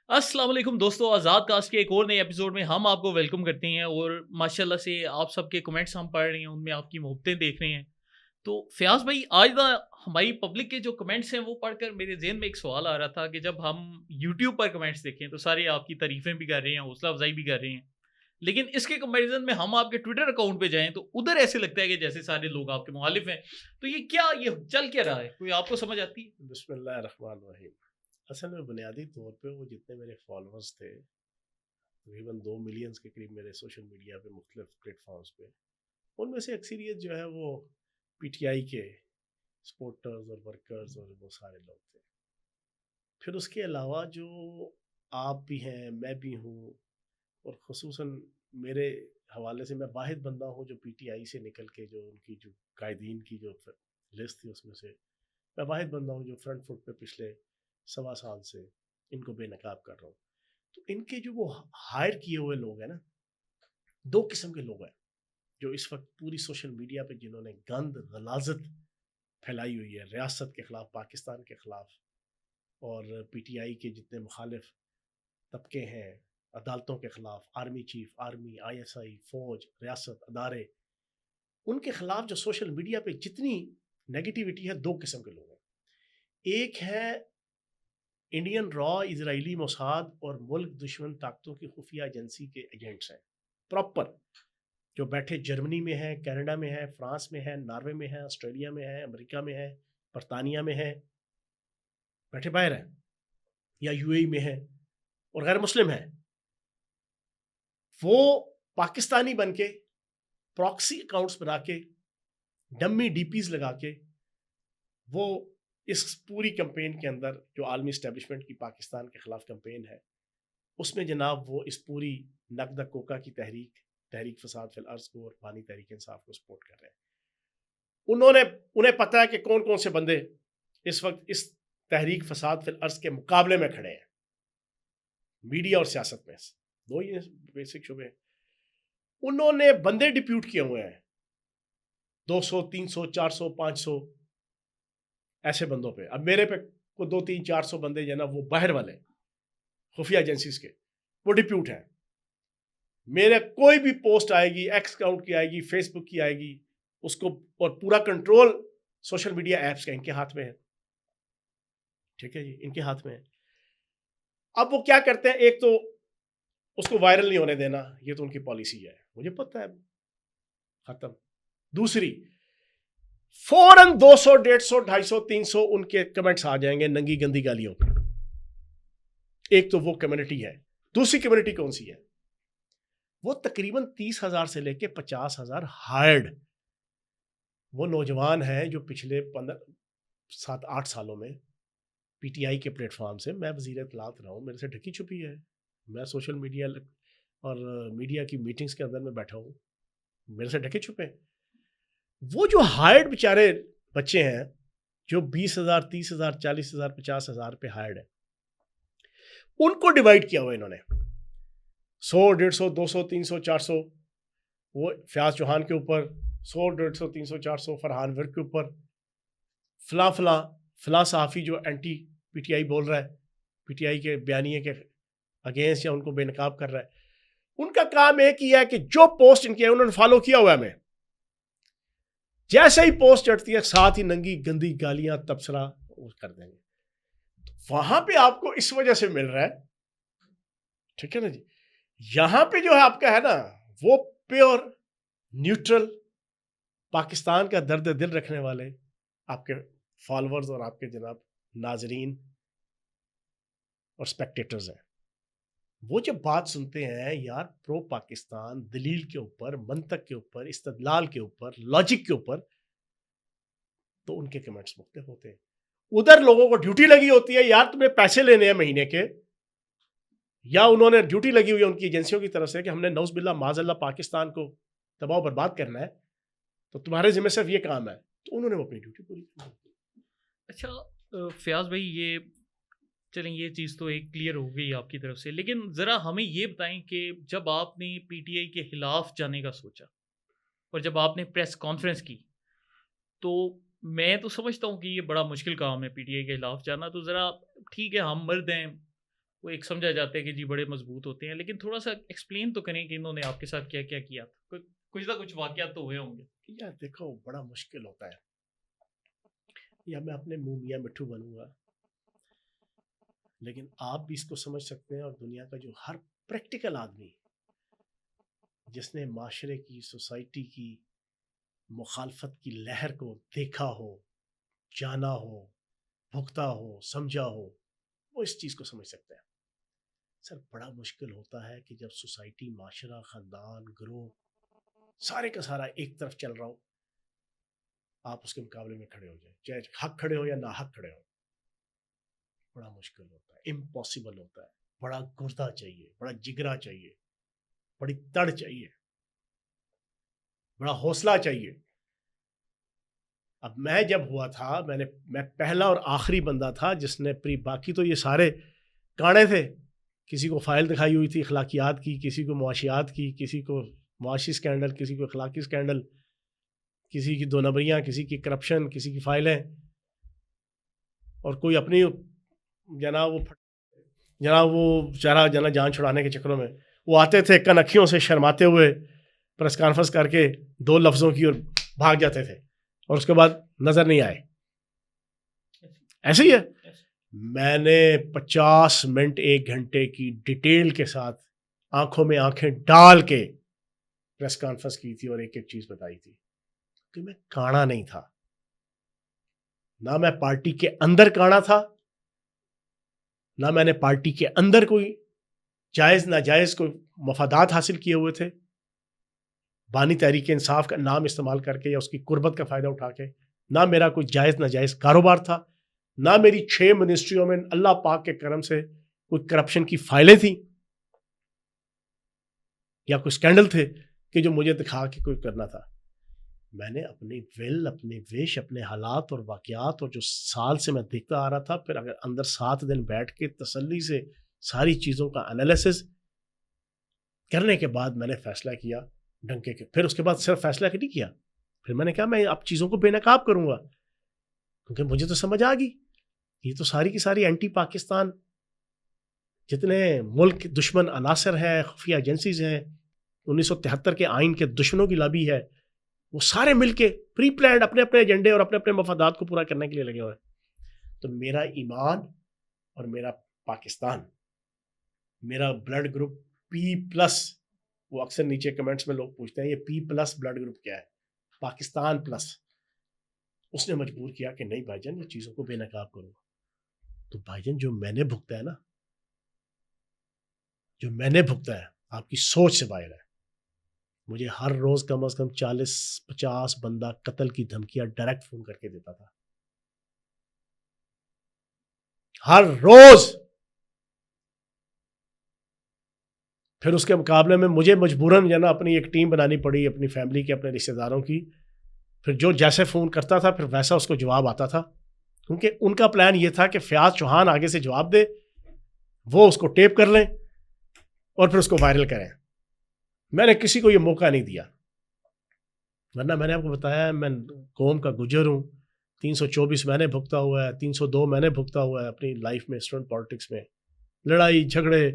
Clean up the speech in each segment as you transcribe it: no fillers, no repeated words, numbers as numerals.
अस्सलाम वालेकुम दोस्तों, आज़ाद कास्ट के एक और नए एपिसोड में हम आपको वेलकम करते हैं और माशाल्लाह से आप सबके कमेंट्स हम पढ़ रहे हैं, उनमें आपकी मोहब्बतें देख रहे हैं। तो फ़याज़ भाई, आज ना हमारी पब्लिक के जो कमेंट्स हैं वो पढ़कर मेरे ज़हन में एक सवाल आ रहा था कि जब हम यूट्यूब पर कमेंट्स देखें तो सारे आपकी तारीफ़ें भी कर रहे हैं, हौसला अफ़ज़ाई भी कर रहे हैं। लेकिन इसके कंपैरिज़न में हम आपके ट्विटर अकाउंट पे जाएँ तो उधर ऐसे लगता है कि जैसे सारे लोग आपके मुखालिफ हैं। तो ये चल क्या रहा है? कोई आपको समझ आती है? बिस्मिल्लाहिर्रहमानिर्रहीम। असल में बुनियादी तौर पे वो जितने मेरे फॉलोअर्स थे, तकरीबन 2 मिलियंस के करीब मेरे सोशल मीडिया पे मुख्तलिफ प्लेटफॉर्म्स पे, उनमें से अक्सरियत जो है वो पीटीआई के सपोर्टर्स और वर्कर्स और वो सारे लोग थे। फिर उसके अलावा जो आप भी हैं, मैं भी हूँ, और ख़ुसूसन मेरे हवाले से मैं वाहिद बंदा हूँ जो पीटीआई से निकल के जो उनकी जो कायदीन की जो लिस्ट थी उसमें से मैं वाहिद बंदा हूँ जो फ्रंट फुट पे पिछले 1.25 साल से इनको बेनकाब कर रहा हूँ। तो इनके जो वो हायर किए हुए लोग हैं ना, दो किस्म के लोग हैं जो इस वक्त पूरी सोशल मीडिया पे जिन्होंने गंद गलाजत फैलाई हुई है रियासत के खिलाफ, पाकिस्तान के खिलाफ, और पीटीआई के जितने मुखालिफ तबके हैं, अदालतों के खिलाफ, आर्मी चीफ, आर्मी, आईएसआई, फौज, रियासत, अदारे, उनके खिलाफ जो सोशल मीडिया पे जितनी नेगेटिविटी है, दो किस्म के लोग हैं। एक है इंडियन रॉ, इजरायली मोसाद और मुल्क दुश्मन ताकतों की खुफिया एजेंसी के एजेंट्स हैं प्रॉपर, जो बैठे जर्मनी में है, कनाडा में है, फ्रांस में है, नॉर्वे में है, ऑस्ट्रेलिया में है, अमेरिका में है, बरतानिया में है, बैठे बाहर हैं, या यूएई में है और गैर मुस्लिम है। वो पाकिस्तानी बन के प्रॉक्सी अकाउंट्स बना के, डम्मी डीपीज लगा के, वो इस पूरी कैंपेन के अंदर जो आलमी इस्टेब्लिशमेंट की पाकिस्तान के खिलाफ कैंपेन है उसमें जनाब वो इस पूरी नकद कोका की तहरीक, तहरीक फसाद फिल अर्ज को और पानी तहरीक इंसाफ को सपोर्ट कर रहे हैं। उन्होंने उन्हें पता है कि कौन कौन से बंदे इस वक्त इस तहरीक फसाद फिल अर्ज के मुकाबले में खड़े हैं, मीडिया और सियासत में। दो ही बेसिक शुबे। उन्होंने बंदे डिप्यूट किए हुए हैं 200, 300, 400, 500 ऐसे बंदों पे। अब मेरे पे को 2, 3, 400 बंदे जो ना वो बाहर वाले खुफिया एजेंसीज के, वो डिप्यूट हैं। मेरे कोई भी पोस्ट आएगी, एक्स अकाउंट की आएगी, फेसबुक की आएगी, उसको और पूरा कंट्रोल सोशल मीडिया एप्स का इनके हाथ में है। ठीक है जी, इनके हाथ में है। अब वो क्या करते हैं, एक तो उसको वायरल नहीं होने देना, ये तो उनकी पॉलिसी है, मुझे पता है, खत्म। दूसरी, फौरन 200, 150, 250, 300 उनके कमेंट्स आ जाएंगे नंगी गंदी गालियों पे। एक तो वो कम्युनिटी है। दूसरी कम्युनिटी कौन सी है? वो तकरीबन 30,000 से लेके 50,000 हायर्ड वो नौजवान हैं जो पिछले 7-8 सालों में पीटीआई के प्लेटफॉर्म से, मैं वजीर इत्तलात रहा हूँ, मेरे से ढकी छुपी है, मैं सोशल मीडिया और मीडिया की मीटिंग्स के अंदर में बैठा हूँ, मेरे से ढके छुपे। वो जो हायर्ड बेचारे बच्चे हैं जो 20,000, 30,000, 40,000, 50,000 पे हायर्ड है, उनको डिवाइड किया हुआ इन्होंने 100, 150, 200, 300, 400 वो फयाज चौहान के ऊपर, 100, 150, 300, 400 फरहान विर्क के ऊपर, फला फला फला सहाफ़ी जो एंटी पीटीआई बोल रहा है, पीटीआई के बयानिए के अगेंस्ट या उनको बेनकाब कर रहा है, उनका काम एक ही है कि जो पोस्ट इनकी है उन्होंने फॉलो किया हुआ है, हमें जैसे ही पोस्ट चढ़ती है साथ ही नंगी गंदी गालियां तबसरा कर देंगे। तो वहां पे आपको इस वजह से मिल रहा है, ठीक है ना जी। यहां पे जो है आपका है ना, वो प्योर न्यूट्रल पाकिस्तान का दर्द दिल रखने वाले आपके फॉलोअर्स और आपके जनाब नाजरीन और स्पेक्टेटर्स हैं। वो जब बात सुनते हैं यार प्रो पाकिस्तान दलील के ऊपर, मंतक के ऊपर, इस्तदलाल के ऊपर, लॉजिक के ऊपर, तो उनके कमेंट्स मुख्तलिफ होते हैं। उधर लोगों को ड्यूटी लगी होती है, यार तुम्हें पैसे लेने हैं महीने के, या उन्होंने ड्यूटी लगी हुई है उनकी एजेंसियों की तरफ से कि हमने नौज़बिल्लाह माज़अल्लाह पाकिस्तान को तबाह बर्बाद करना है, तो तुम्हारे जिम्मे सिर्फ ये काम है, तो उन्होंने अपनी ड्यूटी पूरी की। अच्छा, फ़याज़ भाई, ये चलें, ये चीज़ तो एक क्लियर हो गई आपकी तरफ से, लेकिन ज़रा हमें ये बताएं कि जब आपने पीटीआई के खिलाफ जाने का सोचा और जब आपने प्रेस कॉन्फ्रेंस की, तो मैं तो समझता हूँ कि ये बड़ा मुश्किल काम है पीटीआई के खिलाफ जाना। तो ज़रा, ठीक है, हम मर्द हैं वो एक समझा जाता है कि जी बड़े मजबूत होते हैं, लेकिन थोड़ा सा एक्सप्लेन तो करें कि इन्होंने आपके साथ क्या क्या किया था। कुछ ना कुछ वाकयात तो हुए होंगे। यार देखो, बड़ा मुश्किल होता है, या मैं अपने मुंह मियाँ मिट्ठू बनूंगा, लेकिन आप भी इसको समझ सकते हैं, और दुनिया का जो हर प्रैक्टिकल आदमी जिसने माशरे की, सोसाइटी की मुखालफत की लहर को देखा हो, जाना हो, भुगता हो, समझा हो, वो इस चीज़ को समझ सकता है। सर बड़ा मुश्किल होता है कि जब सोसाइटी, माशरा, ख़ानदान, ग्रोह सारे का सारा एक तरफ चल रहा हो, आप उसके मुकाबले में खड़े हो जाए, चाहे हक खड़े हो या ना हक खड़े हो, बड़ा मुश्किल होता है, इम्पॉसिबल होता है। बड़ा गुर्दा चाहिए, बड़ा जिगरा चाहिए, बड़ी तड़ चाहिए, बड़ा हौसला चाहिए। अब मैं जब हुआ था, मैं पहला और आखिरी बंदा था जिसने बाकी तो ये सारे काणे थे, किसी को फाइल दिखाई हुई थी अखलाकियात की, किसी को मुआशियात की, किसी को मुआशी स्कैंडल, किसी को अखलाकी स्कैंडल, किसी की दो नंबरियाँ, किसी की करप्शन, किसी की फाइलें, और कोई अपनी जनाब वो बेचारा जान छुड़ाने के चक्करों में वो आते थे कन अखियों से शर्माते हुए, प्रेस कॉन्फ्रेंस करके 2 लफ्ज़ों की, और भाग जाते थे, और उसके बाद नज़र नहीं आए। ऐसे ही है। मैंने 50 मिनट 1 घंटे की डिटेल के साथ आंखों में आंखें डाल के प्रेस कॉन्फ्रेंस की थी और एक एक चीज़ बताई थी कि मैं काना नहीं था, ना मैं पार्टी के अंदर काना था, ना मैंने पार्टी के अंदर कोई जायज़ नाजायज़ कोई मफादात हासिल किए हुए थे, बानी तहरीक इंसाफ का नाम इस्तेमाल करके या उसकी कुर्बत का फ़ायदा उठा के। ना मेरा कोई जायज़ नाजायज़ कारोबार था, ना मेरी 6 मिनिस्ट्रियों में अल्लाह पाक के करम से कोई करप्शन की फाइलें थी या कोई स्कैंडल थे कि जो मुझे दिखा के कोई करना था। मैंने अपनी विल, अपने विश, अपने हालात और वाक़यात, और जो साल से मैं देखता आ रहा था, फिर अगर अंदर 7 दिन बैठ के तसल्ली से सारी चीज़ों का एनालिसिस करने के बाद मैंने फ़ैसला किया डंके के। फिर उसके बाद सिर्फ फ़ैसला नहीं किया, फिर मैंने कहा मैं अब चीज़ों को बेनकाब करूँगा, क्योंकि मुझे तो समझ आ गई ये तो सारी की सारी एंटी पाकिस्तान जितने मुल्क दुश्मन अनासर हैं, खुफिया एजेंसीज हैं, 1973 के आइन के दुश्मनों की लॉबी है, वो सारे मिलके प्री प्लान्ड अपने अपने एजेंडे और अपने अपने मफादात को पूरा करने के लिए लगे हुए हैं। तो मेरा ईमान और मेरा पाकिस्तान, मेरा ब्लड ग्रुप P+, वो अक्सर नीचे कमेंट्स में लोग पूछते हैं ये P+ ब्लड ग्रुप क्या है, पाकिस्तान प्लस, उसने मजबूर किया कि नहीं भाईजान ये चीज़ों को बेनकाब करूँगा। तो भाईजान जो मैंने भुगता है ना, जो मैंने भुगता है आपकी सोच से बाहर है। मुझे हर रोज़ कम से कम 40-50 बंदा कत्ल की धमकियां डायरेक्ट फ़ोन करके देता था, हर रोज़। फिर उसके मुकाबले में मुझे मजबूरन जो ना अपनी एक टीम बनानी पड़ी, अपनी फैमिली के, अपने रिश्तेदारों की। फिर जो जैसे फ़ोन करता था फिर वैसा उसको जवाब आता था, क्योंकि उनका प्लान ये था कि फ़याज़ चौहान आगे से जवाब दे, वो उसको टेप कर लें और फिर उसको वायरल करें। मैंने किसी को ये मौका नहीं दिया, वरना मैंने आपको बताया मैं कौम का गुजर हूँ। 324 मैंने भुगता हुआ है, 302 मैंने भुगता हुआ है अपनी लाइफ में, स्टूडेंट पॉलिटिक्स में, लड़ाई झगड़े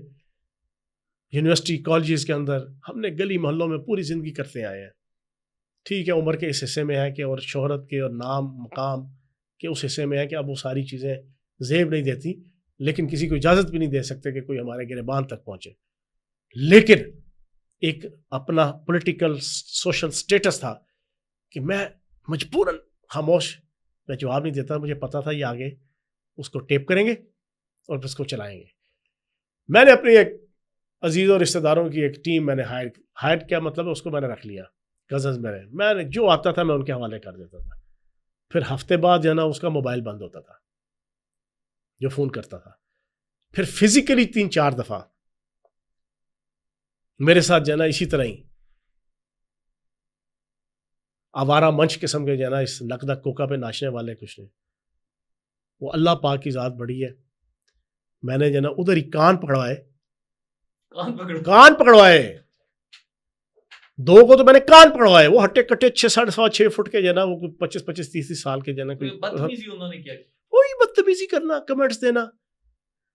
यूनिवर्सिटी कॉलेजेस के अंदर, हमने गली मोहल्लों में पूरी ज़िंदगी करते आए हैं। ठीक है, उम्र के इस हिस्से में है कि, और शोहरत के और नाम मकाम के उस हिस्से में है कि अब वो सारी चीज़ें ज़ेब नहीं देती, लेकिन किसी को इजाज़त भी नहीं दे सकते कि कोई हमारे गिरबान तक पहुँचे। लेकिन एक अपना पॉलिटिकल सोशल स्टेटस था कि मैं मजबूरन खामोश, मैं जवाब नहीं देता। मुझे पता था ये आगे उसको टेप करेंगे और फिर उसको चलाएंगे। मैंने अपनी एक अजीज़ और रिश्तेदारों की एक टीम मैंने हायर क्या मतलब है, उसको मैंने रख लिया, कज़न्स मैंने जो आता था मैं उनके हवाले कर देता था। फिर हफ्ते बाद जो है ना उसका मोबाइल बंद होता था जो फ़ोन करता था। फिर फिज़िकली 3-4 दफ़ा मेरे साथ जो है ना इसी तरह ही आवारा मंच किस्म के जो है ना इस नकदा कोका पे नाचने वाले कुछ नहीं, वो अल्लाह पाक की ज़ात बड़ी है। मैंने जो है ना उधर ही कान पकड़वाए, कान पकड़वाए, 2 को तो मैंने कान पकड़वाए। वो हट्टे कट्टे 6-6.5 फुट के जो है ना, वो 25-25-30 साल के जो है ना, कोई बदतमीजी उन्होंने किया, वही बदतमीजी करना, कमेंट्स देना,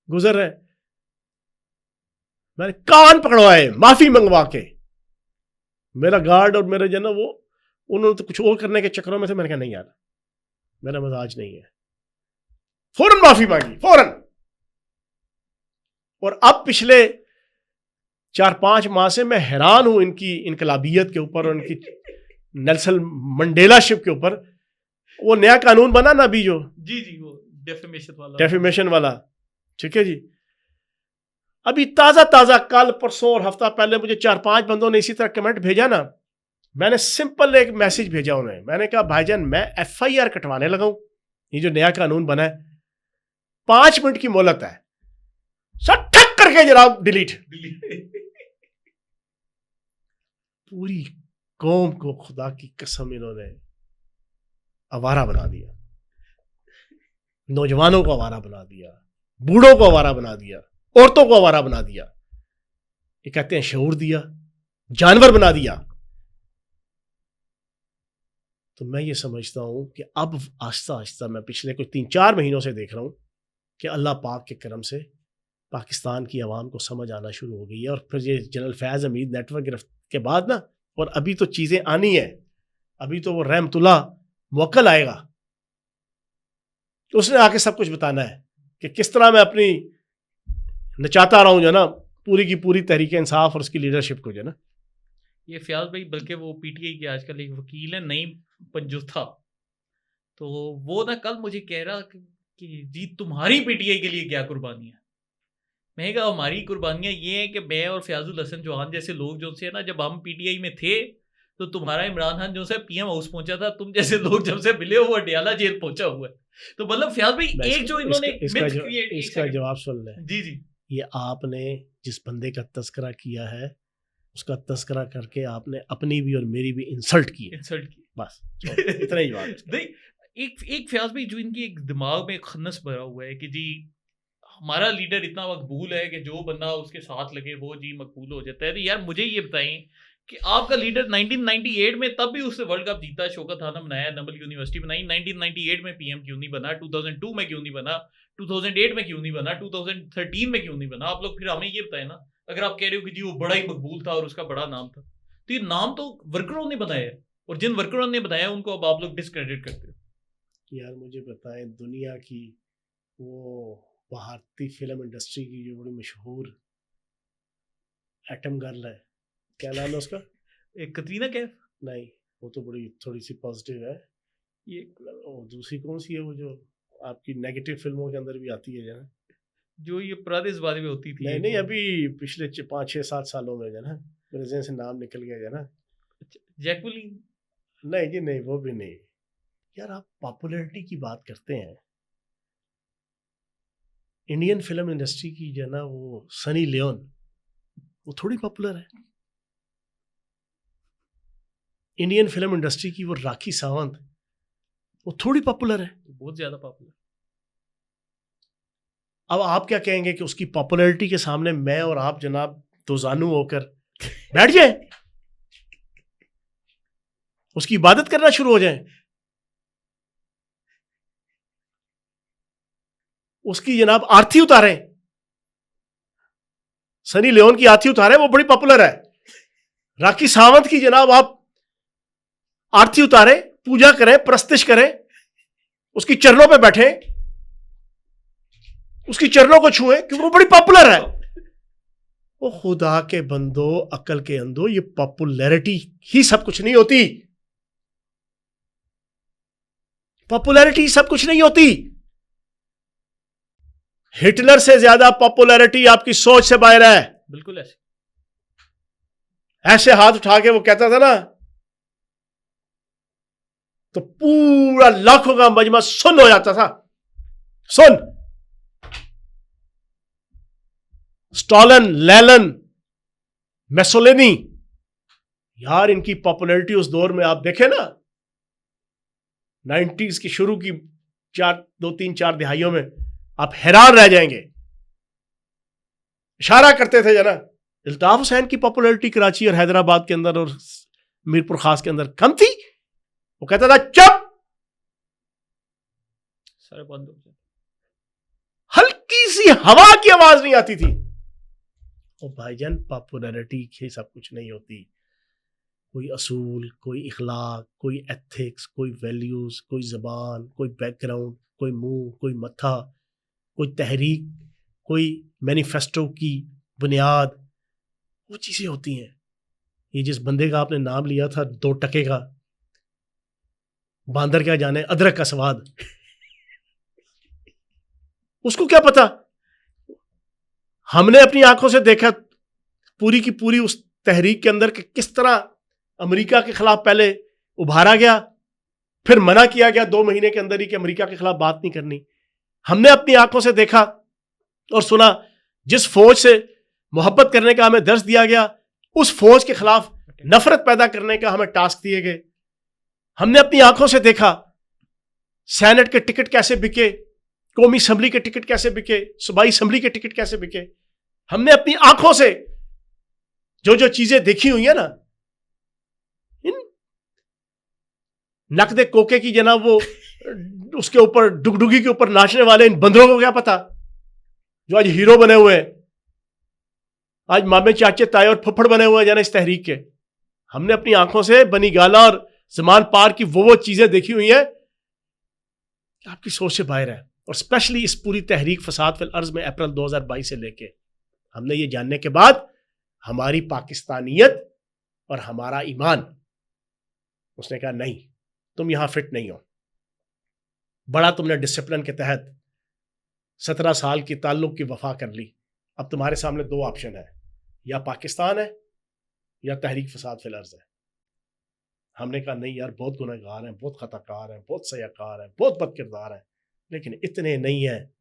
गुजर है। मैंने कान पकड़वाए माफी मंगवा के। मेरा गार्ड और मेरे जो ना वो उन्होंने तो कुछ और करने के चक्करों में थे। मैंने कहा नहीं यार, मेरा मजाज नहीं है। फौरन माफी मांगी, फौरन। और अब पिछले 4-5 माह से मैं हैरान हूं इनकी इनकलाबियत के ऊपर और इनकी नेल्सन मंडेला शिप के ऊपर। वो नया कानून बना ना अभी जो, जी वो डेफेमेशन वाला, ठीक है जी। अभी ताजा कल परसों और हफ्ता पहले मुझे 4-5 बंदों ने इसी तरह कमेंट भेजा ना। मैंने सिंपल एक मैसेज भेजा उन्हें, मैंने कहा भाईजान मैं FIR कटवाने लगा हूं, ये जो नया कानून बना है 5 मिनट की मोहलत है, सब ठक करके जनाब डिलीट। पूरी कौम को खुदा की कसम इन्होंने आवारा बना दिया, नौजवानों को आवारा बना दिया, बूढ़ों को आवारा बना दिया, औरतों को आवारा बना दिया। ये कहते हैं शऊर दिया, जानवर बना दिया। तो मैं ये समझता हूं कि अब आहिस्ता आहिस्ता मैं पिछले कुछ 3-4 महीनों से देख रहा हूं कि अल्लाह पाक के करम से पाकिस्तान की आवाम को समझ आना शुरू हो गई है। और फिर ये जनरल फैज़ हमीद नेटवर्क गिरफ्त के बाद ना, और अभी तो चीज़ें आनी है, अभी तो वो रहमतुल्लाह मुवक्कल आएगा, उसने आके सब कुछ बताना है कि किस तरह मैं अपनी नचाता रहा हूं जो ना पूरी की पूरी तहरीक इंसाफ और उसकी लीडरशिप को जो ना। ये फयाज भाई बल्कि वो PTI के आजकल एक वकील है नईम पंजुथा, तो वो ना कल मुझे कह रहा कि जी तुम्हारी PTI के लिए क्या कुर्बानी है। मैं कहा हमारी कुर्बानियां ये हैं कि मैं और फयाजुल हसन चौहान जैसे लोग जो से ना, जब हम PTI में थे तो तुम्हारा इमरान खान जो से PM हाउस पहुंचा था, तुम जैसे लोग जब से मिले हो वो अडियाला जेल पहुंचा हुआ है। तो मतलब फयाज भाई एक जो इन्होंने इसका जवाब सुन लें। जी ये आपने जिस बंदे का तस्करा किया है उसका तस्करा करके आपने अपनी भी और मेरी भी इंसल्ट की, बस इतना ही जवाब है। नहीं एक फयाज भाई जो इनकी एक दिमाग में खन्नस भरा हुआ है कि जी हमारा लीडर इतना मकबूल है कि जो बंदा उसके साथ लगे वो जी मकबूल हो जाता है। तो यार मुझे ये बताएं कि आपका लीडर 1998 में तब भी उसने वर्ल्ड कप जीता, शौकत खाना बनाया, नबल यूनिवर्सिटी बनाई, 1998 में PM क्यों नहीं बना, 2002 में क्यों नहीं बना, 2008 में क्यों नहीं बना, 2013 में क्यों नहीं बना? आप लोग फिर हमें ये बताएं ना, अगर आप कह रहे हो कि जी वो बड़ा ही मकबूल था और उसका बड़ा नाम था, तो ये नाम तो वर्करों ने बताया है, और जिन वर्करों ने बताया उनको अब आप लोग डिस्क्रेडिट करते हो। यार मुझे बताएं, दुनिया की वो भारतीय फिल्म इंडस्ट्री की जो बड़ी मशहूर एटम गर्ल है, क्या नाम है उसका? एक कतरीना कैफ? नहीं, वो तो बड़ी थोड़ी सी पॉजिटिव है। ये दूसरी कौन सी है वो जो आपकी नेगेटिव फिल्मों के अंदर भी आती है ना, जो ये पुरादेशवादी में होती थी? नहीं अभी पिछले 5-6-7 सालों में जो ना मेरे जहन से नाम निकल गया जो ना। जैकुलिन? नहीं जी नहीं, वो भी नहीं। यार आप पॉपुलैरिटी की बात करते हैं, इंडियन फिल्म इंडस्ट्री की जो ना वो सनी लियोन, वो थोड़ी पॉपुलर है। इंडियन फिल्म इंडस्ट्री की वो राखी सावंत, वो थोड़ी पॉपुलर है? बहुत ज्यादा पॉपुलर। अब आप क्या कहेंगे कि उसकी पॉपुलैरिटी के सामने मैं और आप जनाब दो जानू होकर बैठ जाए, उसकी इबादत करना शुरू हो जाए, उसकी जनाब आरती उतारें, सनी लियोन की आरती उतारें, वो बड़ी पॉपुलर है। राखी सावंत की जनाब आप आरती उतारें, पूजा करें, प्रस्तिश करें, उसकी चरणों पे बैठे, उसकी चरणों को छुएं, क्योंकि वो बड़ी पॉपुलर है। वो खुदा के बंदो, अकल के अंधो, ये पॉपुलैरिटी ही सब कुछ नहीं होती। पॉपुलैरिटी सब कुछ नहीं होती। हिटलर से ज्यादा पॉपुलैरिटी आपकी सोच से बाहर है। बिल्कुल ऐसे हाथ उठा के वो कहता था ना, तो पूरा लाखों का मजमा सुन हो जाता था। सुन, स्टॉलन, लेलन, मेसोलिनी, यार इनकी पॉपुलैरिटी उस दौर में आप देखें ना, 90s की शुरू की 2-3-4 दिहाइयों में, आप हैरान रह जाएंगे। इशारा करते थे जना, इल्ताफ हुसैन की पॉपुलैरिटी कराची और हैदराबाद के अंदर और मीरपुर खास के अंदर कम थी। वो कहता था चुप, सारे बंद हो गए, हल्की सी हवा की आवाज नहीं आती थी। और भाईजान पॉपुलैरिटी ये सब कुछ नहीं होती। कोई असूल, कोई इखलाक, कोई एथिक्स, कोई वैल्यूज़, कोई ज़बान, कोई बैकग्राउंड, कोई मुंह, कोई मत्था, कोई तहरीक, कोई मैनिफेस्टो की बुनियाद, वो चीज़ें होती हैं। ये जिस बंदे का आपने नाम लिया था 2 टके का, बांदर क्या जाने अदरक का स्वाद, उसको क्या पता। हमने अपनी आंखों से देखा पूरी की पूरी उस तहरीक के अंदर कि किस तरह अमेरिका के खिलाफ पहले उभारा गया, फिर मना किया गया 2 महीने के अंदर ही कि अमेरिका के खिलाफ बात नहीं करनी। हमने अपनी आंखों से देखा और सुना जिस फौज से मोहब्बत करने का हमें दर्ज दिया गया, उस फौज के खिलाफ नफरत पैदा करने का हमें टास्क दिए गए। हमने अपनी आंखों से देखा सेनेट के टिकट कैसे बिके, कौमी असम्बली के टिकट कैसे बिके, सूबाई असम्बली के टिकट कैसे बिके। हमने अपनी आंखों से जो जो चीजें देखी हुई है ना, इन नकदे कोके की जनाब वो उसके ऊपर डुगडुगी के ऊपर नाचने वाले इन बंदरों को क्या पता, जो आज हीरो बने हुए हैं, आज मामे चाचे ताए और फुफड़ बने हुए हैं जाना इस तहरीक के। हमने अपनी आंखों से बनी गाला और ज़मान पार की वो चीजें देखी हुई हैं आपकी सोच से बाहर है। और स्पेशली इस पूरी तहरीक फसाद फिल अर्ज में अप्रैल 2022 से लेके हमने ये जानने के बाद हमारी पाकिस्तानियत और हमारा ईमान, उसने कहा नहीं तुम यहां फिट नहीं हो। बड़ा तुमने डिसिप्लिन के तहत 17 साल की ताल्लुक की वफा कर ली, अब तुम्हारे सामने 2 ऑप्शन है, या पाकिस्तान है या तहरीक फसाद फिल अर्ज है। हमने कहा नहीं यार, बहुत गुनहगार हैं, बहुत खताकार हैं, बहुत सयाकार हैं, बहुत बदकिरदार हैं, लेकिन इतने नहीं हैं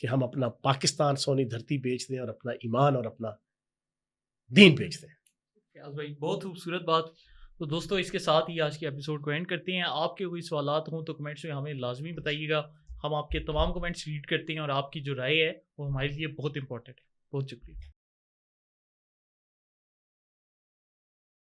कि हम अपना पाकिस्तान सोनी धरती बेच दें और अपना ईमान और अपना दीन बेच दें। फयाज भाई बहुत खूबसूरत बात। तो दोस्तों इसके साथ ही आज के एपिसोड को एंड करते हैं। आपके कोई सवालात हों तो कमेंट्स में हमें लाजमी बताइएगा, हम आपके तमाम कमेंट्स रीड करते हैं और आपकी जो राय है वो हमारे लिए बहुत इंपॉर्टेंट है। बहुत शुक्रिया।